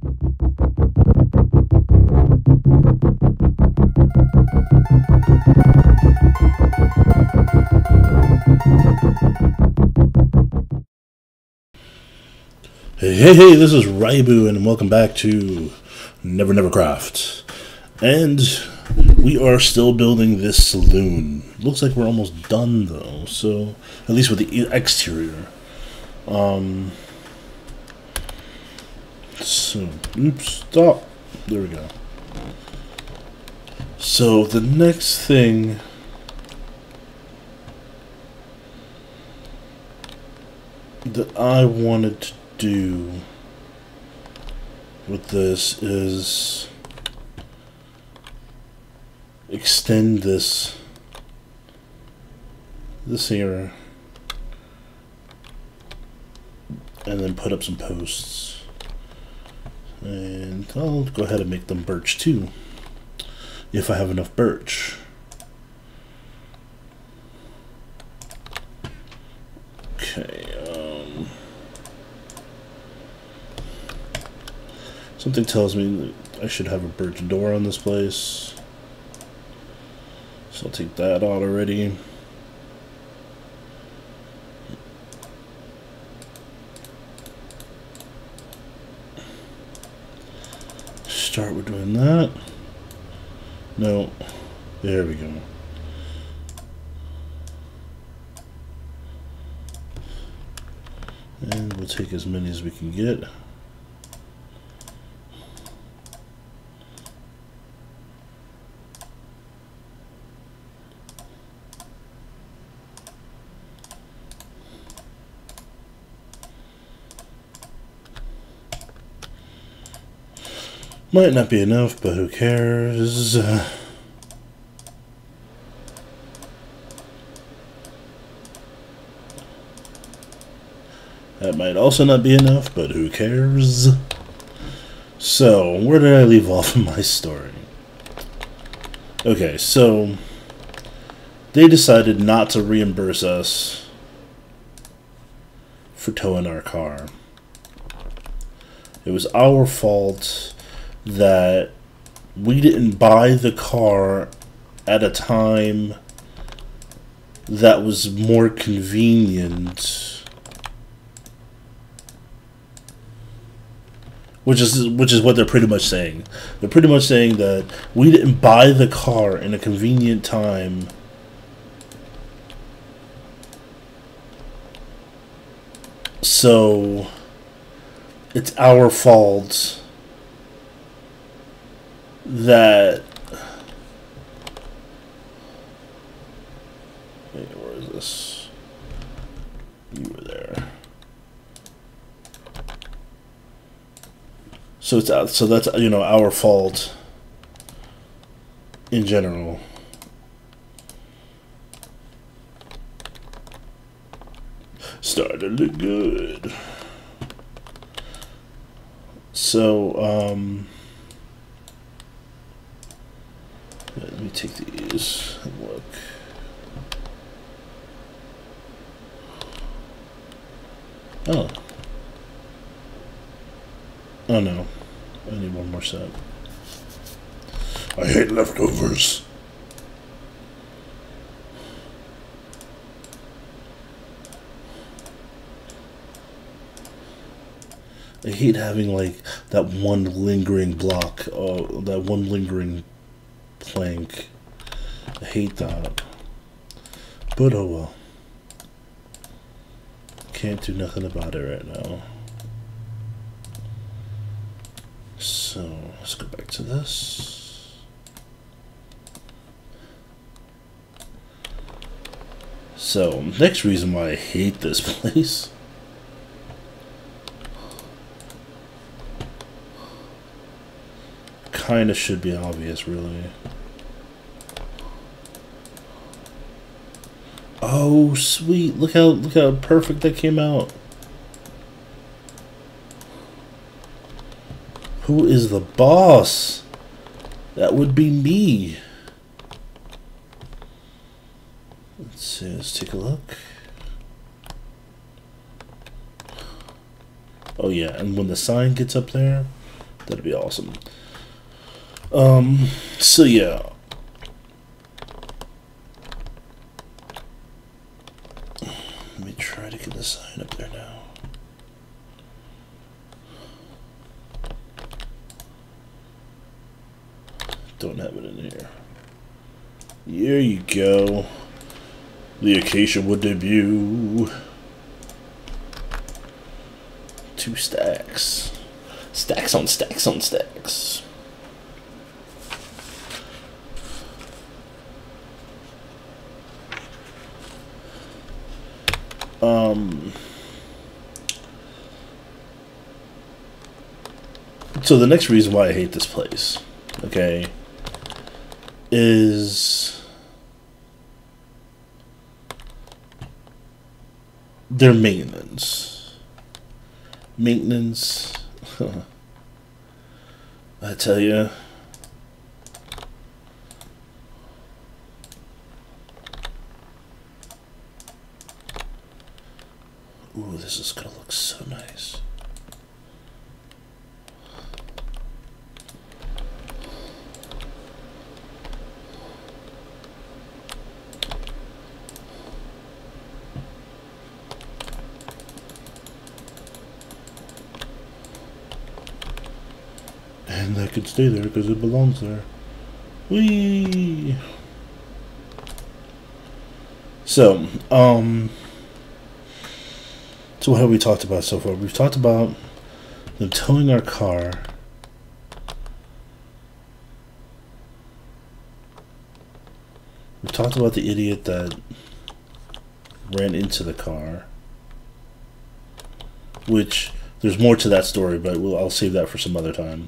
Hey, this is Raibu, and welcome back to NeverNeverCraft. And we are still building this saloon. Looks like we're almost done, though, so at least with the exterior. So, oops, stop. There we go. So, the next thing that I wanted to do with this is extend this here and then put up some posts, and I'll go ahead and make them birch too if I have enough birch. Okay. Something tells me that I should have a birch door on this place, so I'll take that out already. Start with doing that. No, there we go. And we'll take as many as we can get. Might not be enough, but who cares? That might also not be enough, but who cares? So, where did I leave off in my story? Okay, so they decided not to reimburse us for towing our car. It was our fault that we didn't buy the car at a time that was more convenient, which is what they're pretty much saying. They're pretty much saying that we didn't buy the car in a convenient time, so it's our fault that... Hey, where is this? You were there. So it's out. So that's, you know, our fault in general. Starting to look good. So let me take these and look. Oh. Oh no. I need one more set. I hate leftovers. I hate having like that one lingering block, that one lingering plank. I hate that. But oh well. Can't do nothing about it right now. So let's go back to this. So next reason why I hate this place kind of should be obvious, really. Oh, sweet! Look how perfect that came out. Who is the boss? That would be me. Let's see. Let's take a look. Oh yeah, and when the sign gets up there, That'd be awesome. So yeah. Let me try to get the sign up there now. Don't have it in here. Here you go. The Acacia Wood debut. 2 stacks. Stacks on stacks on stacks. So the next reason why I hate this place, okay, is their maintenance. Maintenance, I tell you. Ooh, this is gonna look so nice. And that could stay there because it belongs there. Whee! So, so what have we talked about so far? We've talked about them towing our car. We've talked about the idiot that ran into the car. Which, there's more to that story, but I'll save that for some other time.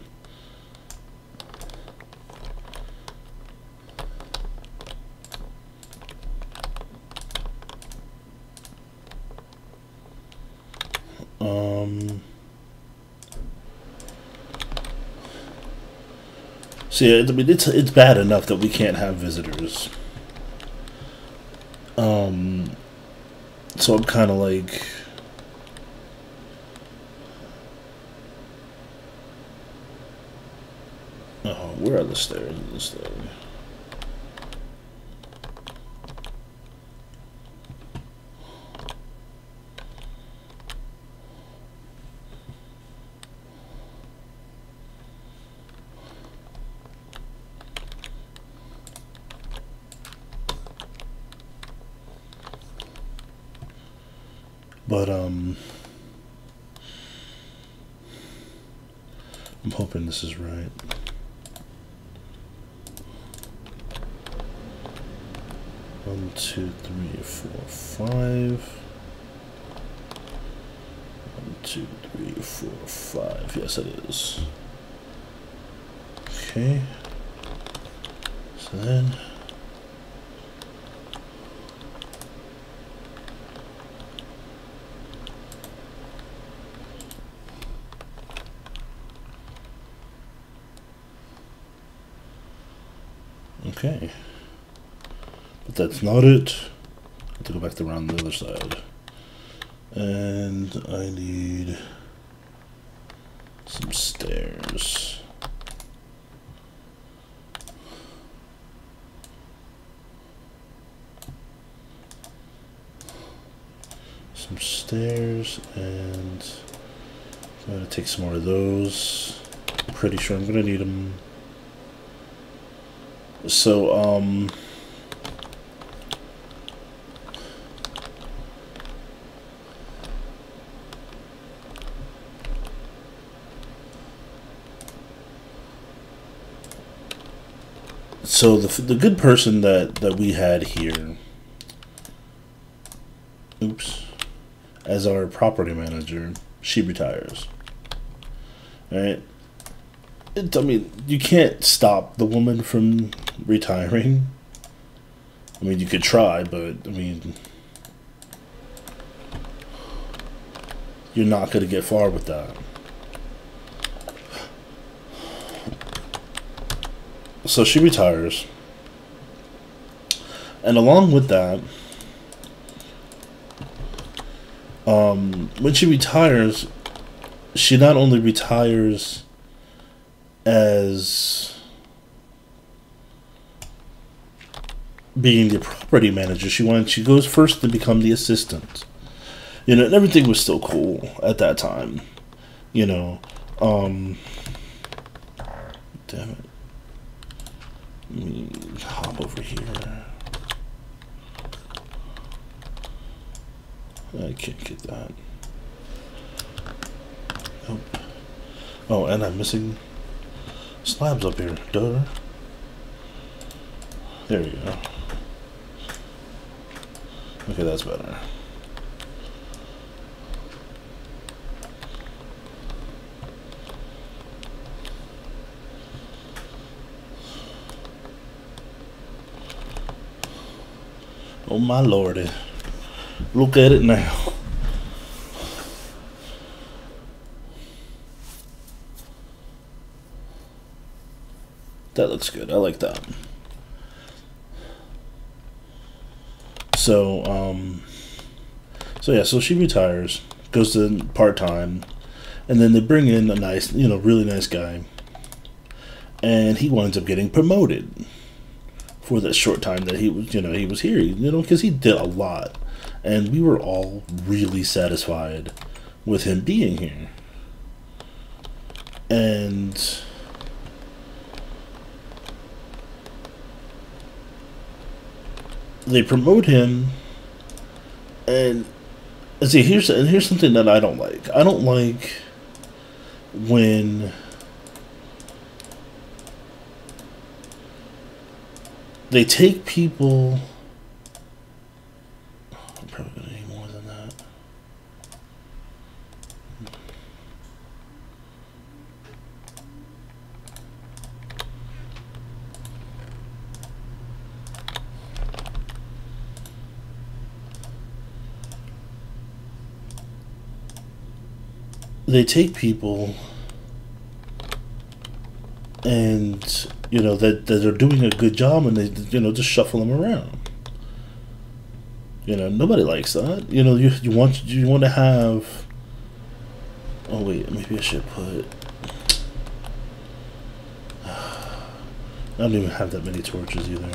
So yeah, I mean, it's bad enough that we can't have visitors. So I'm kind of like, oh, where are the stairs in this thing? But, I'm hoping this is right. One, two, three, four, five. 1, 2, 3, 4, 5. Yes, it is. Okay. So then... Okay, but that's not it. I have to go back around the other side. And I need some stairs. Some stairs, and I'm going to take some more of those. I'm pretty sure I'm going to need them. So, so the good person that we had here, oops, as our property manager, she retires. All right. I mean, you can't stop the woman from retiring. I mean, you could try, but, I mean, you're not going to get far with that. So she retires. And along with that, when she retires, she not only retires as being the property manager. She goes first to become the assistant. You know, and everything was still cool at that time. You know, damn it. Let me hop over here. I can't get that. Nope. Oh, and I'm missing slabs up here. Duh. There you go. Okay, that's better. Oh my lordy. Look at it now. That looks good. I like that. So yeah, so she retires, goes to part-time, and then they bring in a nice, you know, really nice guy, and he winds up getting promoted for that short time that he was, you know, he was here, you know, because he did a lot, and we were all really satisfied with him being here. And they promote him, and see, here's something that I don't like. I don't like when they take people. I'm probably gonna need more than that. They take people and, you know, that they're doing a good job, and they, you know, just shuffle them around. You know, nobody likes that. You know, you want to have. Oh wait, maybe I should put. I don't even have that many torches either,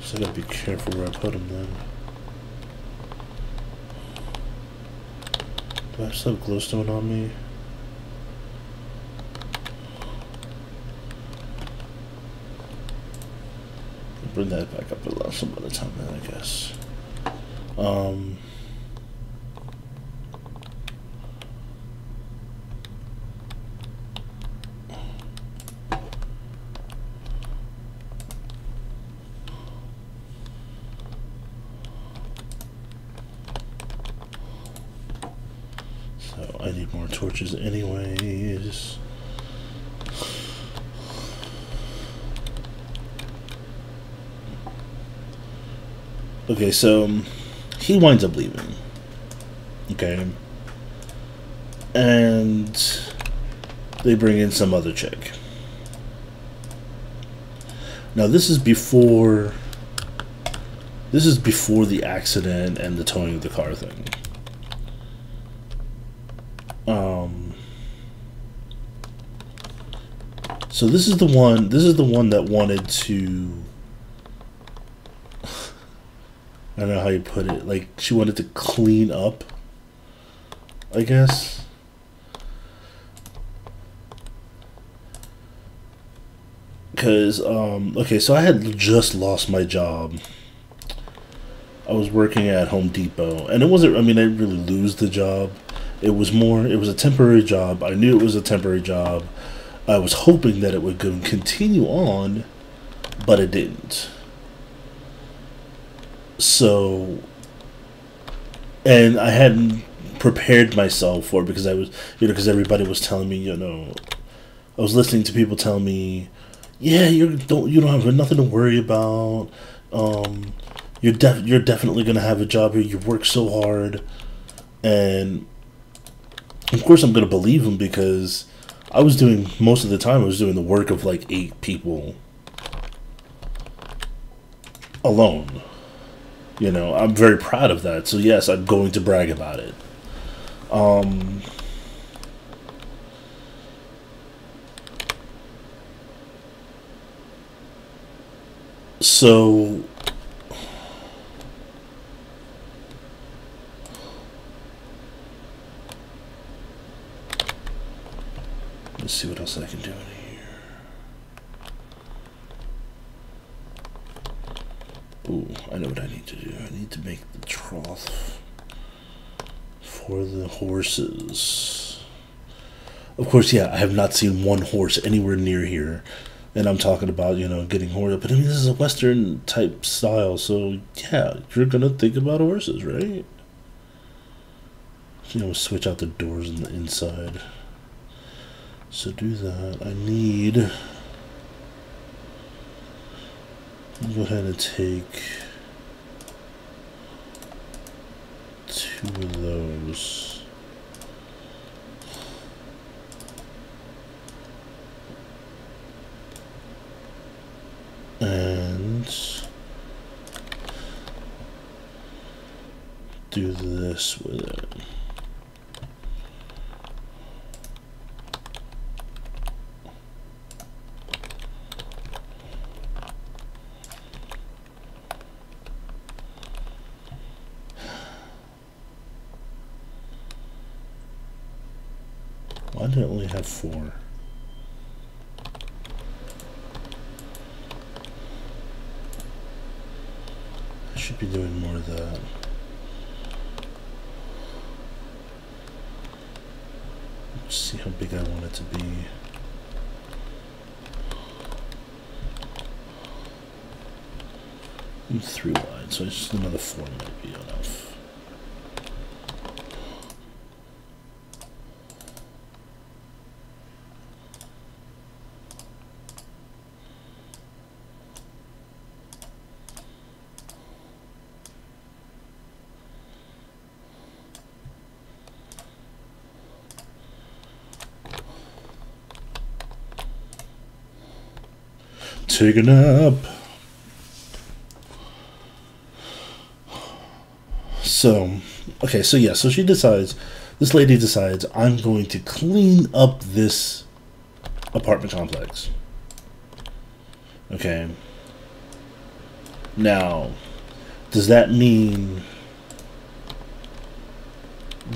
so I gotta be careful where I put them then. Do I have some glowstone on me? I'll bring that back up some other time then, I guess. I need more torches anyways. Okay, so he winds up leaving. Okay. And they bring in some other chick. Now this is before the accident and the towing of the car thing. So this is the one that wanted to, I don't know how you put it, like she wanted to clean up, I guess. Cause okay, so I had just lost my job. I was working at Home Depot, and it wasn't, I mean, I didn't really lose the job. It was a temporary job. I knew it was a temporary job. I was hoping that it would continue on, but it didn't. So, and I hadn't prepared myself for it because I was, you know, because everybody was telling me, you know, I was listening to people tell me, yeah, you don't have nothing to worry about. You're definitely gonna have a job here. You work so hard, and of course I'm gonna believe them because I was doing, most of the time I was doing the work of like 8 people alone. You know, I'm very proud of that. So yes, I'm going to brag about it. So let's see what else I can do in here. Ooh, I know what I need to do. I need to make the trough for the horses. Of course, yeah, I have not seen one horse anywhere near here. And I'm talking about, you know, getting horses. But I mean, this is a Western type style. So, yeah, you're going to think about horses, right? You know, switch out the doors on the inside. So do that. I need... I'll go ahead and take 2 of those. And do this with it. Why did it only have 4? I should be doing more of that. Let's see how big I want it to be. I'm 3 wide, so just another 4 might be enough. Take a nap. So, okay, so yeah, so this lady decides, I'm going to clean up this apartment complex. Okay. Now, does that mean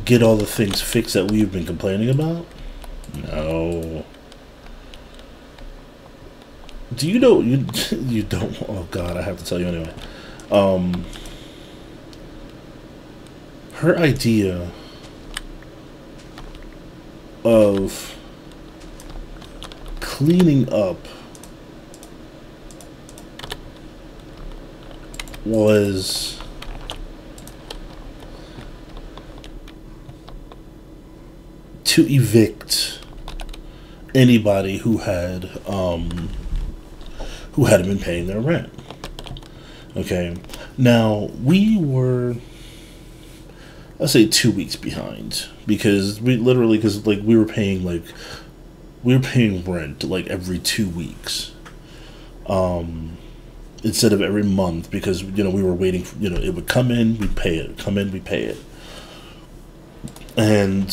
get all the things fixed that we've been complaining about? No. Do you know, you don't, oh God, I have to tell you anyway. Her idea of cleaning up was to evict anybody who hadn't been paying their rent. Okay, now we were, I'll say 2 weeks behind, because we were paying rent like every 2 weeks, instead of every month, because, you know, we were waiting for, you know, it would come in, we'd pay it, come in, we pay it. And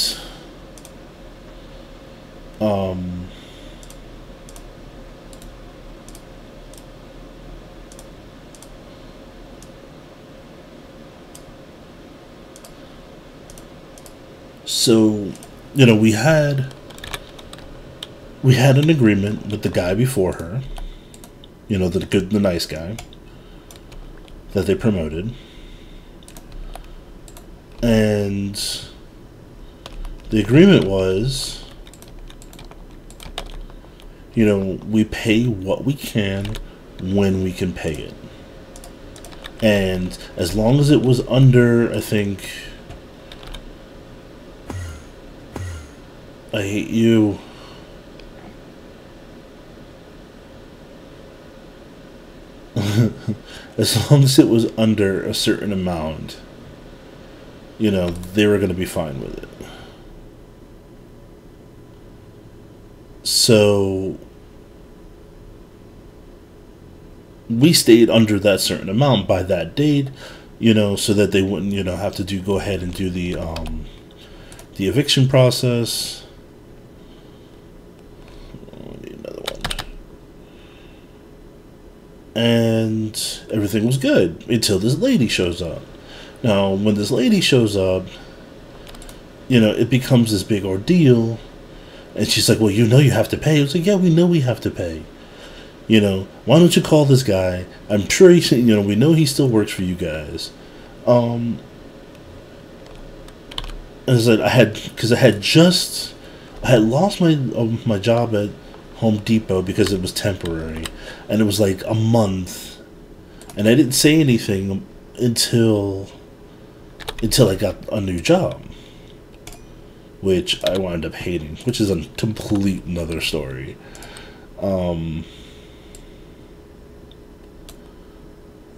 so, you know, we had an agreement with the guy before her, you know, the nice guy that they promoted, and the agreement was, you know, we pay what we can when we can pay it, and as long as it was under, I think, I hate you. As long as it was under a certain amount, you know, they were going to be fine with it. So we stayed under that certain amount by that date, you know, so that they wouldn't, you know, have to go ahead and do the eviction process. and everything was good until this lady shows up. Now, when this lady shows up, you know, it becomes this big ordeal. And she's like, well, you know you have to pay. I was like, yeah, we know we have to pay. You know, why don't you call this guy? I'm sure he, you know, we know he still works for you guys. And I said, I had lost my job at Home Depot because it was temporary. And it was like a month. And I didn't say anything until I got a new job, which I wound up hating, which is a complete another story.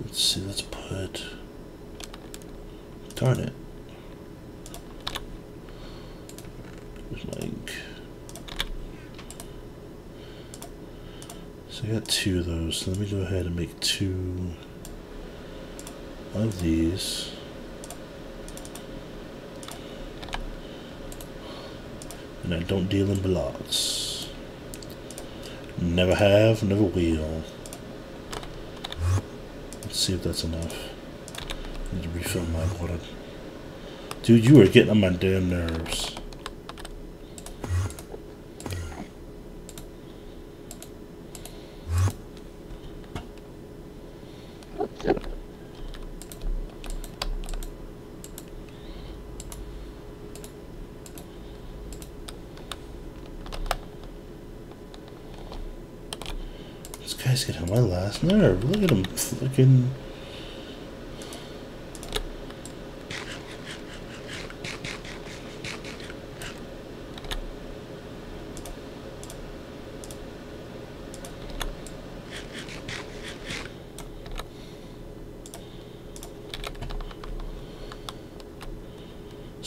Let's see, let's put... Darn it. Where's my ink? So I got 2 of those, so let me go ahead and make 2 of these. And I don't deal in blocks. Never have, never will. Let's see if that's enough. I need to refill my water. Dude, you are getting on my damn nerves. This guy's getting on my last nerve. Look at him fucking...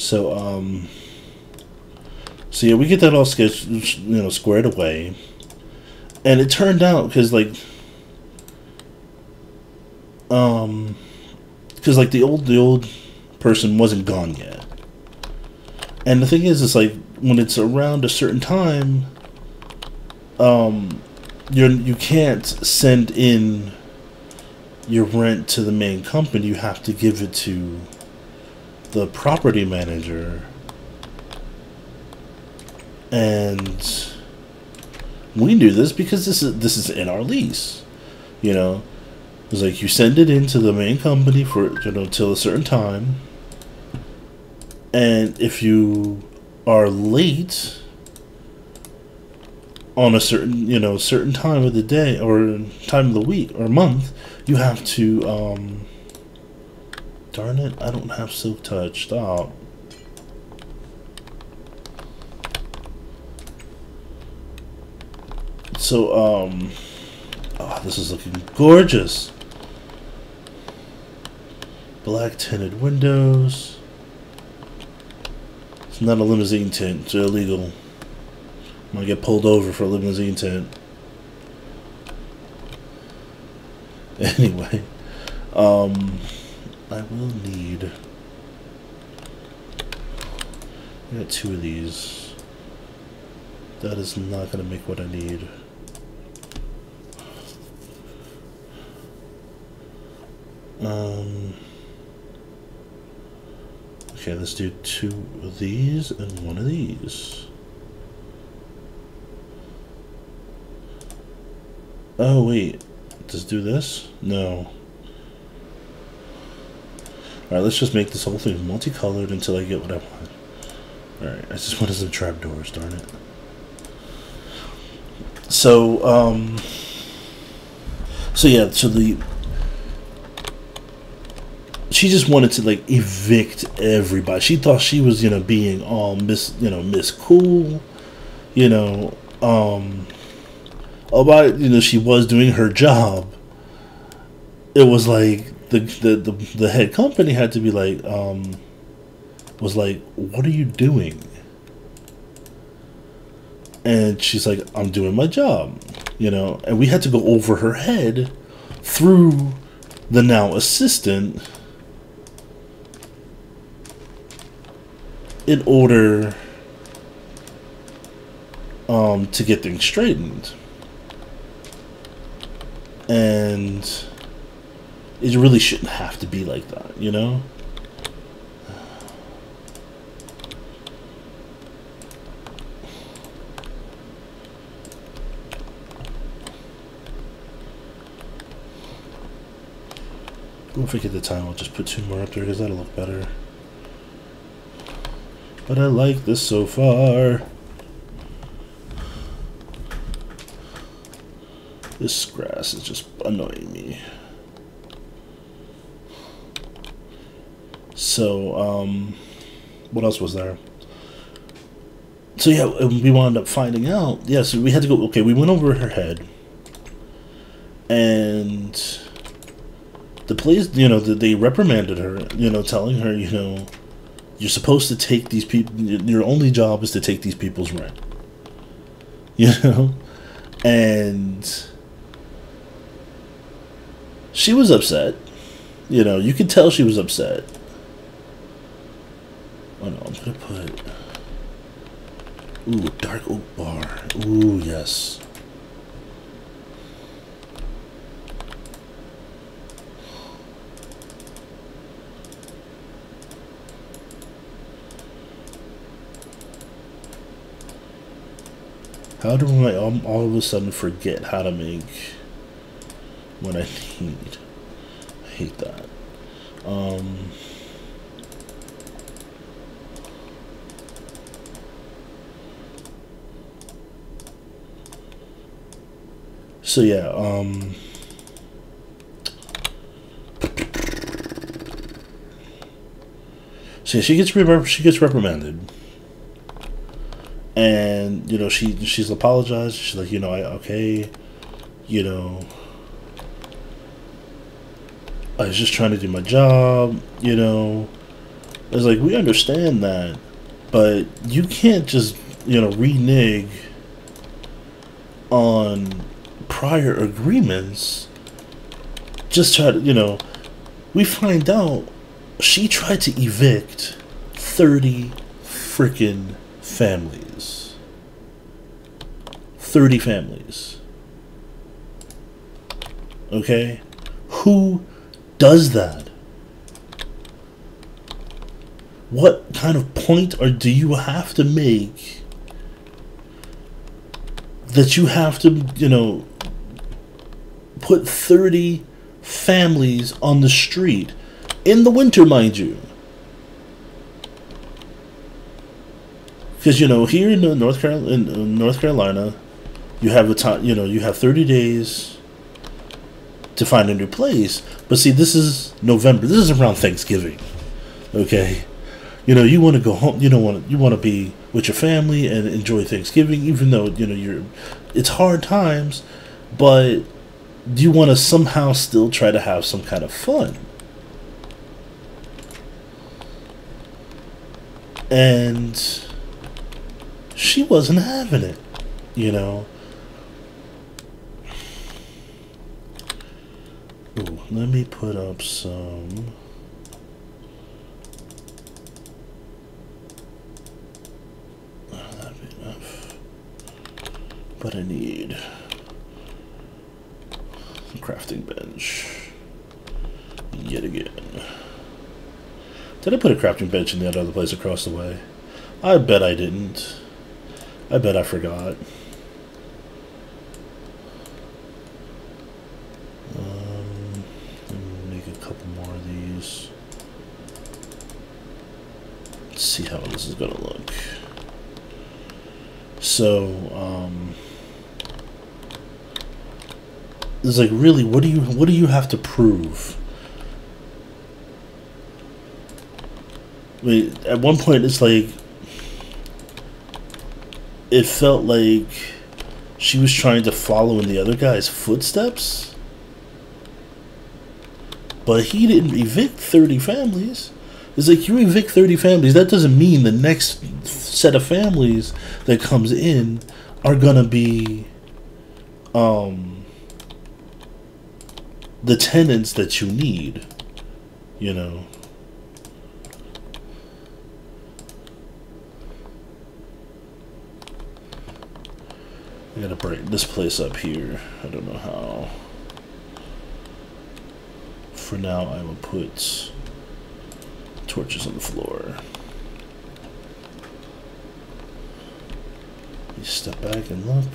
So yeah, we get that all sketched, you know, squared away, and it turned out because like the old person wasn't gone yet, and the thing is, it's like when it's around a certain time, you can't send in your rent to the main company. You have to give it to the property manager, and we knew this because this is in our lease. You know, it's like you send it into the main company for, you know, till a certain time, and if you are late on a certain, you know, certain time of the day or time of the week or month, you have to darn it, I don't have Silk Touch. Stop. So, oh, this is looking gorgeous. Black tinted windows. It's not a limousine tint, it's illegal. I might get pulled over for a limousine tint. Anyway, I will need... I got 2 of these. That is not going to make what I need. Okay, let's do 2 of these and 1 of these. Oh, wait. Just do this? No. Alright, let's just make this whole thing multicolored until I get what I want. Alright, I just wanted some trapdoors, darn it. So, yeah, so she just wanted to, like, evict everybody. She thought she was, you know, being all Miss Cool, you know, about, you know, she was doing her job. It was like the head company had to be like, was like, what are you doing? And she's like, I'm doing my job, you know. And we had to go over her head through the now assistant in order to get things straightened. And it really shouldn't have to be like that, you know? If I get the time, I'll just put 2 more up there because that'll look better. But I like this so far. This grass is just annoying me. So, what else was there? So yeah, we wound up finding out. Yeah, so we had to go, okay, we went over her head. And the police, you know, they reprimanded her, you know, telling her, you know, you're supposed to take these people, your only job is to take these people's rent. You know? And she was upset. You know, you could tell she was upset. Oh no, I'm gonna put... Ooh, dark oak bar. Ooh, yes. How do I all of a sudden forget how to make what I need? I hate that. So yeah, so she gets reprimanded. And, you know, she's apologized. She's like, you know, okay, you know, I was just trying to do my job, you know. It's like, we understand that, but you can't just, you know, renege on prior agreements. Just try to, you know, we find out she tried to evict 30 freaking families. 30 families. Okay? Who does that? What kind of point do you have to make that you have to, you know, put 30 families on the street in the winter, mind you? Because, you know, here in North Carolina, you have a time, you know, you have 30 days to find a new place. But see, this is November. This is around Thanksgiving. Okay, you know, you want to go home. You want to be with your family and enjoy Thanksgiving, even though, you know, it's hard times, but you want to somehow still try to have some kind of fun. And she wasn't having it, you know. Ooh, let me put up some. That'd be enough. But I need a crafting bench. Yet again. Did I put a crafting bench in the other place across the way? I bet I didn't. I bet I forgot. Let me make a couple more of these. Let's see how this is gonna look. So, it's like, really, what do you have to prove? Wait, at one point it's like, it felt like she was trying to follow in the other guy's footsteps, but he didn't evict 30 families. It's like, you evict 30 families, that doesn't mean the next set of families that comes in are gonna be the tenants that you need, you know. I gotta break this place up here. I don't know how. for now, I will put torches on the floor. You step back and look.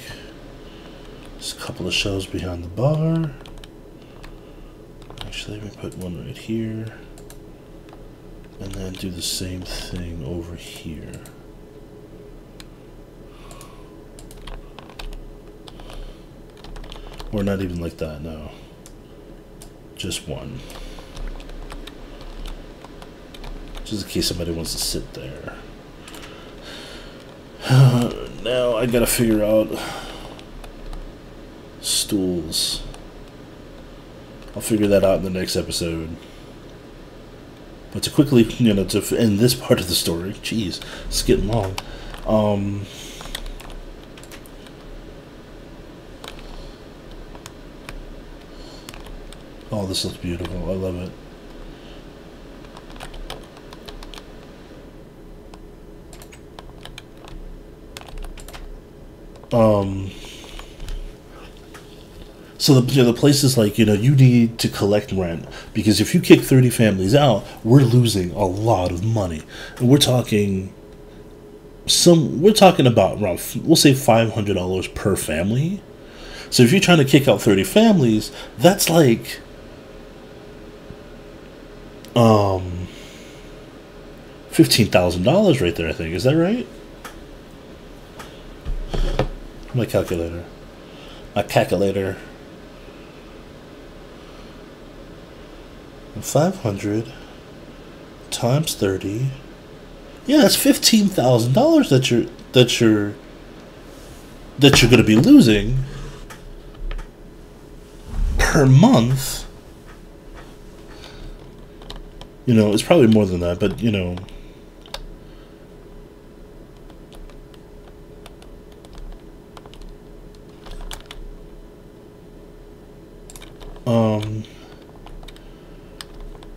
There's a couple of shelves behind the bar. Actually, let me put one right here. And then do the same thing over here. Or not even like that, no. Just one. Just in case somebody wants to sit there. Now I gotta figure out stools. I'll figure that out in the next episode. But to quickly, you know, to end this part of the story, jeez, it's getting long. Oh, this looks beautiful. I love it. So the place is like, you know, you need to collect rent, because if you kick 30 families out, we're losing a lot of money. And we're talking about around, we'll say $500 per family. So if you're trying to kick out 30 families, that's like $15,000 right there, I think. Is that right? My calculator. My calculator. 500 times 30. Yeah, that's $15,000 that you're going to be losing per month. You know, it's probably more than that, but you know.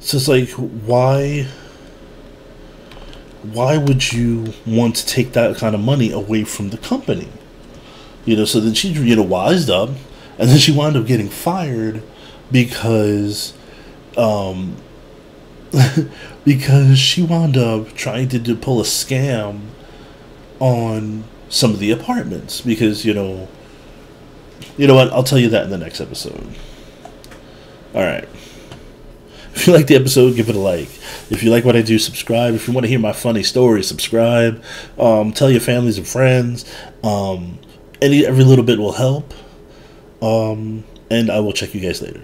So it's like, why would you want to take that kind of money away from the company? You know, so then she, you know, wised up, and then she wound up getting fired because because she wound up trying to pull a scam on some of the apartments. Because, you know what, I'll tell you that in the next episode. Alright. If you like the episode, give it a like. If you like what I do, subscribe. If you want to hear my funny stories, subscribe. Tell your families and friends. Every little bit will help. And I will check you guys later.